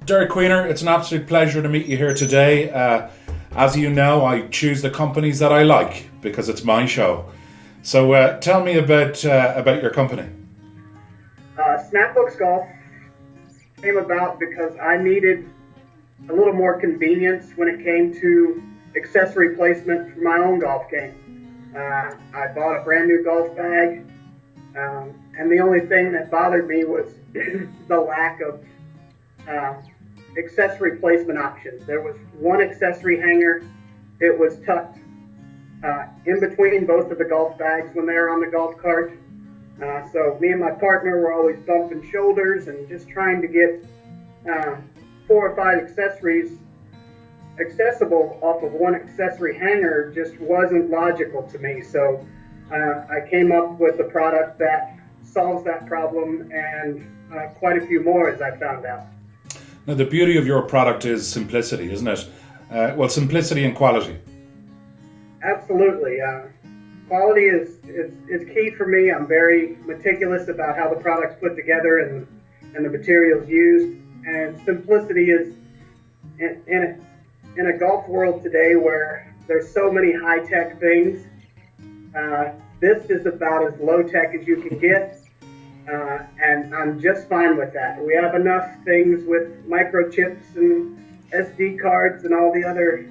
Derek Queener, it's an absolute pleasure to meet you here today. As you know, I choose the companies that I like because it's my show. So tell me about your company. SNAPHOOKZ Golf came about because I needed a little more convenience when it came to accessory placement for my own golf game. I bought a brand new golf bag, and the only thing that bothered me was the lack of accessory placement options. There was one accessory hanger. It was tucked in between both of the golf bags when they were on the golf cart. So me and my partner were always bumping shoulders and just trying to get 4 or 5 accessories accessible off of one accessory hanger just wasn't logical to me. So I came up with a product that solves that problem and quite a few more, as I found out. Now, the beauty of your product is simplicity, isn't it? Well, simplicity and quality. Absolutely. Quality is key for me. I'm very meticulous about how the product's put together and the materials used. And simplicity is in a golf world today where there's so many high-tech things. This is about as low-tech as you can get. And I'm just fine with that. We have enough things with microchips and SD cards and all the other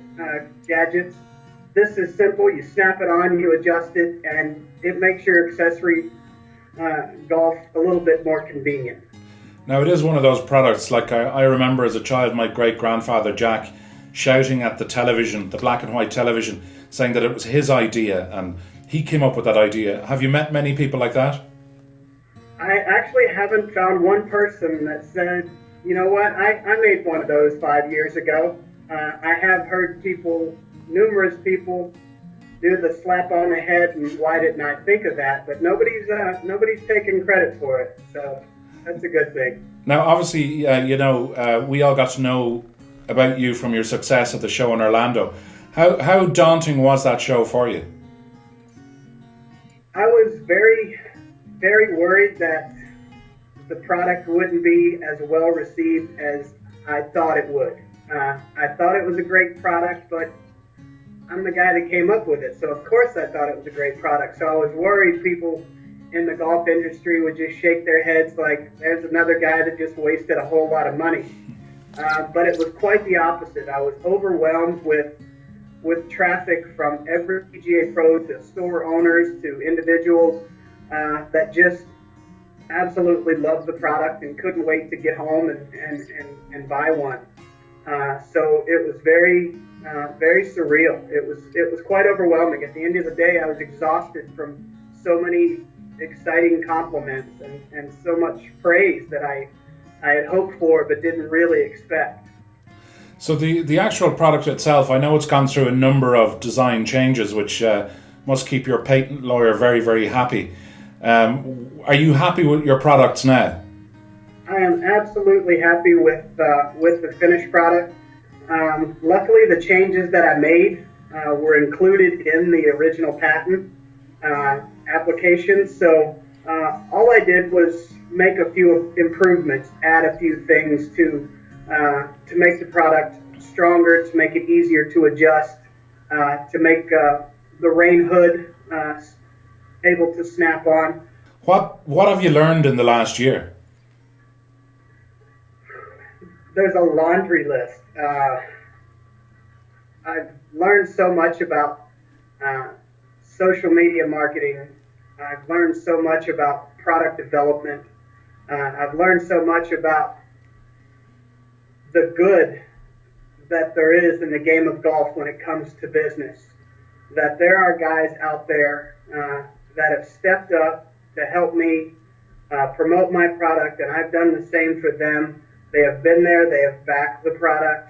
gadgets. This is simple. You snap it on, you adjust it, and it makes your accessory golf a little bit more convenient. Now, it is one of those products, like I remember as a child, my great-grandfather Jack shouting at the television, the black and white television, saying that it was his idea, and he came up with that idea. Have you met many people like that? I actually haven't found one person that said, you know what, I made one of those 5 years ago. I have heard numerous people do the slap on the head and why didn't I think of that, but nobody's taking credit for it, so that's a good thing. Now, obviously, we all got to know about you from your success at the show in Orlando. How daunting was that show for you? I was very, very worried that the product wouldn't be as well received as I thought it would. I thought it was a great product, but I'm the guy that came up with it, so of course I thought it was a great product. So I was worried people in the golf industry would just shake their heads like, there's another guy that just wasted a whole lot of money. But it was quite the opposite. I was overwhelmed with traffic from every PGA pro to store owners to individuals that just absolutely loved the product and couldn't wait to get home and buy one. So it was very surreal. It was quite overwhelming. At the end of the day, I was exhausted from so many exciting compliments and so much praise that I had hoped for but didn't really expect. So the actual product itself, I know it's gone through a number of design changes, which must keep your patent lawyer very, very happy. Are you happy with your products now? I am absolutely happy with the finished product. Luckily, the changes that I made were included in the original patent application. So all I did was make a few improvements, add a few things to make the product stronger, to make it easier to adjust, to make the rain hood able to snap on. What have you learned in the last year? There's a laundry list. I've learned so much about social media marketing. I've learned so much about product development. I've learned so much about the good that there is in the game of golf when it comes to business. That there are guys out there that have stepped up to help me promote my product, and I've done the same for them. They have been there. They have backed the product.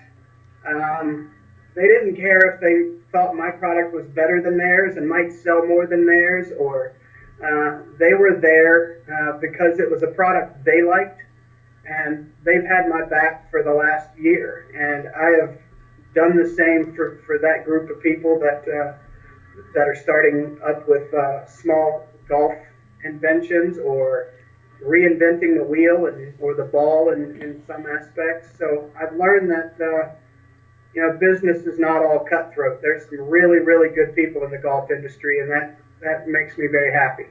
They didn't care if they thought my product was better than theirs and might sell more than theirs, or they were there because it was a product they liked, and they've had my back for the last year. And I have done the same for that group of people that are starting up with small golf inventions or reinventing the wheel or the ball in some aspects. So I've learned that business is not all cutthroat. There's some really, really good people in the golf industry, and that makes me very happy.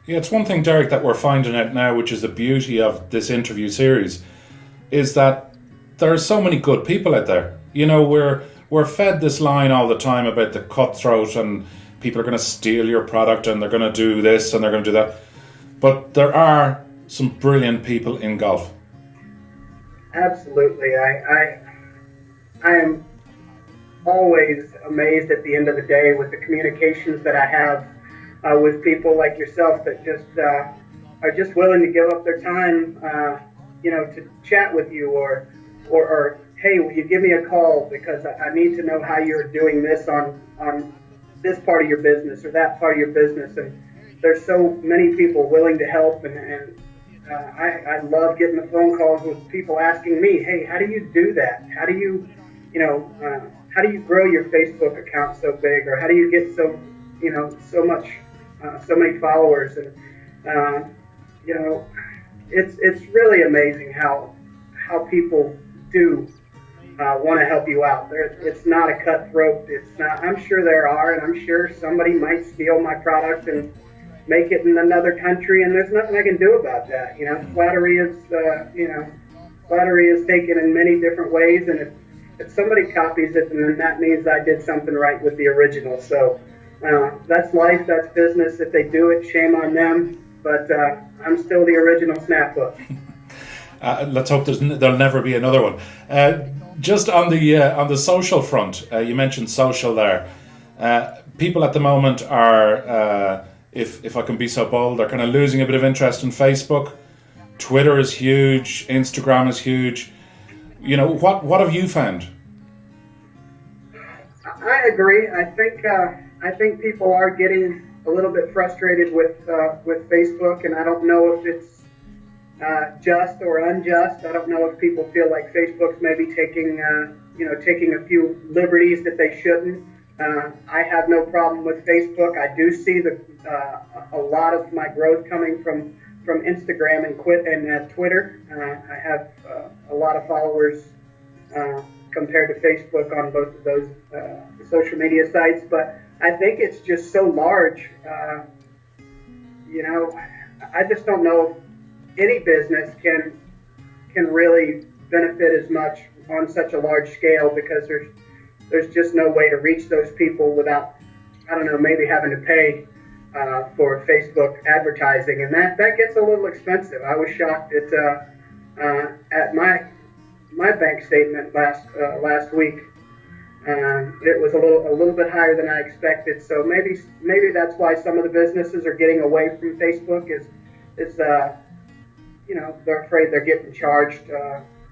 Yeah, it's one thing, Derek, that we're finding out now, which is the beauty of this interview series, is that there are so many good people out there. We're fed this line all the time about the cutthroat and people are going to steal your product and they're going to do this and they're going to do that. But there are some brilliant people in golf. Absolutely. I am always amazed at the end of the day with the communications that I have with people like yourself that just are just willing to give up their time, to chat with you or hey, will you give me a call because I need to know how you're doing this on this part of your business or that part of your business. And there's so many people willing to help, and I love getting the phone calls with people asking me, hey, how do you do that? How do you, how do you grow your Facebook account so big, or how do you get so many followers? And it's really amazing how people do want to help you out. It's not a cutthroat. It's not. I'm sure there are, and I'm sure somebody might steal my product and make it in another country, and there's nothing I can do about that. Flattery is taken in many different ways, and if somebody copies it, then that means I did something right with the original. So that's life, that's business. If they do it, shame on them. But I'm still the original SNAPHOOKZ. Let's hope there'll never be another one. Just on the social front, you mentioned social there. People at the moment are, if I can be so bold, they're kind of losing a bit of interest in Facebook. Twitter is huge. Instagram is huge. What have you found? I agree. I think people are getting a little bit frustrated with Facebook, and I don't know if it's just or unjust. I don't know if people feel like Facebook's maybe taking a few liberties that they shouldn't. I have no problem with Facebook. I do see a lot of my growth coming from Instagram and Twitter. I have a lot of followers compared to Facebook on both of those social media sites, but I think it's just so large. I just don't know if any business can really benefit as much on such a large scale, because there's just no way to reach those people without, I don't know, maybe having to pay for Facebook advertising, and that gets a little expensive. I was shocked at my bank statement last week. It was a little bit higher than I expected. So maybe that's why some of the businesses are getting away from Facebook. Is they're afraid they're getting charged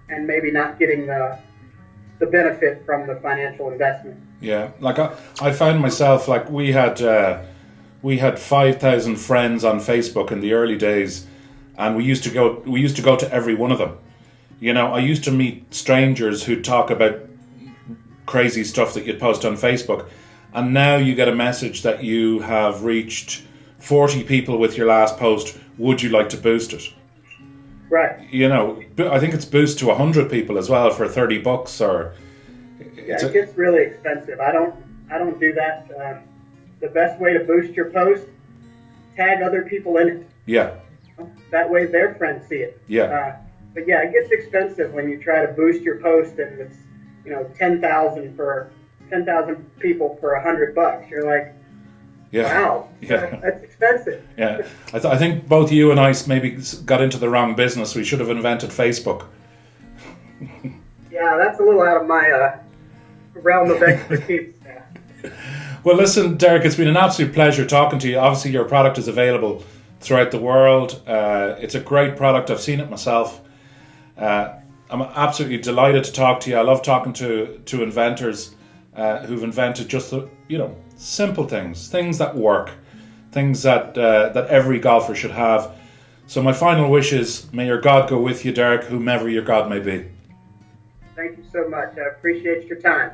and maybe not getting the benefit from the financial investment. Yeah, like I found myself, like we had 5,000 friends on Facebook in the early days, and we used to go to every one of them. I used to meet strangers who'd talk about crazy stuff that you'd post on Facebook, and now you get a message that you have reached 40 people with your last post. Would you like to boost it? Right. I think it's boost to 100 people as well for $30 or. It gets really expensive. I don't do that. The best way to boost your post, tag other people in it. Yeah. That way their friends see it. Yeah. But yeah, it gets expensive when you try to boost your post and it's 10,000 people for $100. You're like, yeah. Wow, yeah, that's expensive. Yeah, I think both you and I maybe got into the wrong business. We should have invented Facebook. Yeah, that's a little out of my realm of expertise. Well, listen, Derek, it's been an absolute pleasure talking to you. Obviously, your product is available throughout the world. It's a great product. I've seen it myself. I'm absolutely delighted to talk to you. I love talking to inventors who've invented just simple things that work, things that every golfer should have. So my final wish is, may your God go with you, Derek, whomever your God may be. Thank you so much. I appreciate your time.